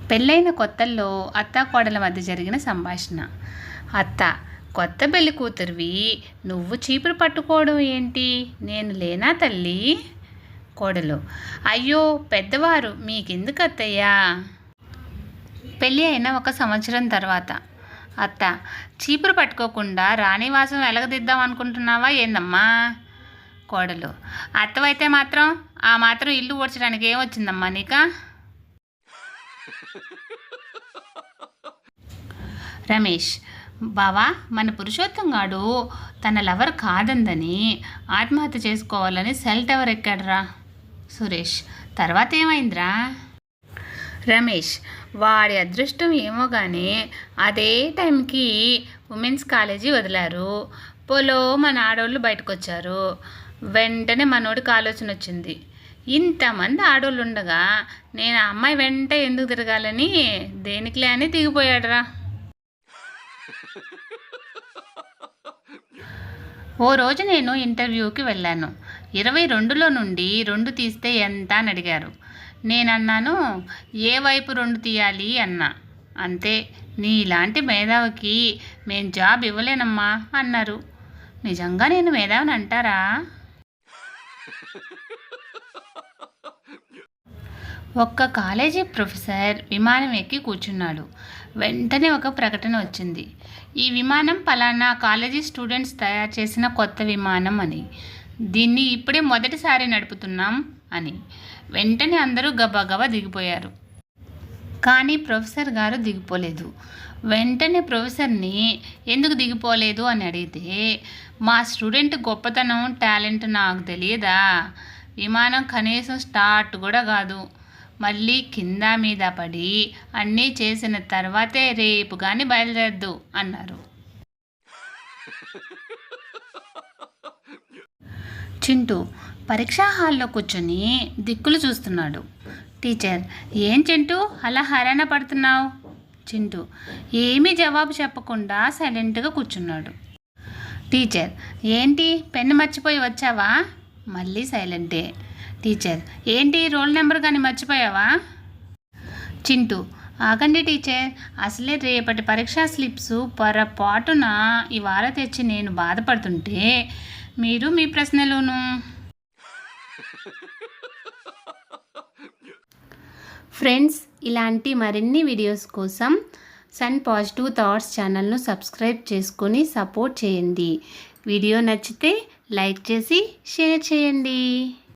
పెళ్ళైన కొత్తల్లో అత్తాకోడల మధ్య జరిగిన సంభాషణ. అత్త: కొత్త పెళ్లి కూతురివి, నువ్వు చీపురు పట్టుకోవడం ఏంటి? నేను లేనా తల్లి? కోడలు: అయ్యో పెద్దవారు, మీకెందుకు అత్తయ్యా? పెళ్ళి అయిన 1 సంవత్సరం తర్వాత. అత్త: చీపురు పట్టుకోకుండా రాణివాసం వెలగదిద్దాం అనుకుంటున్నావా ఏందమ్మా? కోడలు: అత్తవైతే మాత్రం ఆ మాత్రం ఇల్లు ఊడ్చడానికి ఏమొచ్చిందమ్మా నీకా? రమేష్: బావా, మన పురుషోత్తం గాడు తన లవర్ కాదందని ఆత్మహత్య చేసుకోవాలని సెల్ టవర్ ఎక్కాడురా. సురేష్: తర్వాత ఏమైందిరా? రమేష్: వాడి అదృష్టం ఏమో కానీ అదే టైంకి ఉమెన్స్ కాలేజీ వదిలారు. పోలో మన ఆడోళ్ళు బయటకు వచ్చారు. వెంటనే మనోడికి ఆలోచన వచ్చింది, ఇంతమంది ఆడోళ్ళు ఉండగా నేను ఆ అమ్మాయి వెంట ఎందుకు తిరగాలని దేనికిలే అని దిగిపోయాడురా. ఓ రోజు నేను ఇంటర్వ్యూకి వెళ్ళాను. 22లో నుండి 2 తీస్తే ఎంత అని అడిగారు. నేనన్నాను, ఏ వైపు 2 తీయాలి అన్నా. అంతే, నీలాంటి మేధావికి మేం జాబ్ ఇవ్వలేనమ్మా అన్నారు. నిజంగా నేను మేధావిని అంటారా? ఒక్క కాలేజీ ప్రొఫెసర్ విమానం ఎక్కి కూర్చున్నాడు. వెంటనే ఒక ప్రకటన వచ్చింది, ఈ విమానం పలానా కాలేజీ స్టూడెంట్స్ తయారు చేసిన కొత్త విమానం అని. దీన్ని ఇప్పుడే మొదటిసారి నడుపుతున్నాం అని. వెంటనే అందరూ గబగబా దిగిపోయారు. కానీ ప్రొఫెసర్ గారు దిగిపోలేదు. వెంటనే ప్రొఫెసర్ని ఎందుకు దిగిపోలేదు అని అడిగితే, మా స్టూడెంట్ గొప్పతనం, టాలెంట్ నాకు తెలియదా? విమానం కనీసం స్టార్ట్ కూడా కాదు, మళ్ళీ కింద మీద పడి అన్నీ చేసిన తర్వాతే రేపు కానీ బయలుదేరద్దు అన్నారు. చింటూ పరీక్షా హాల్లో కూర్చొని దిక్కులు చూస్తున్నాడు. టీచర్: ఏం చింటూ అలా హైరాణ పడుతున్నావు? చింటూ ఏమీ జవాబు చెప్పకుండా సైలెంట్గా కూర్చున్నాడు. టీచర్: ఏంటి పెన్ను మర్చిపోయి వచ్చావా? మళ్ళీ సైలెంటే. టీచర్: ఏంటి రోల్ నెంబర్ కానీ మర్చిపోయావా? చింటూ: ఆగండి టీచర్, అసలే రేపటి పరీక్షా స్లిప్స్ పొరపాటున ఇవాళ తెచ్చి నేను బాధపడుతుంటే మీరు మీ ప్రశ్నలును. ఫ్రెండ్స్, ఇలాంటి మరిన్ని వీడియోస్ కోసం సన్ పాజిటివ్ థాట్స్ ఛానల్ను సబ్స్క్రైబ్ చేసుకొని సపోర్ట్ చేయండి. వీడియో నచ్చితే లైక్ చేసి షేర్ చేయండి.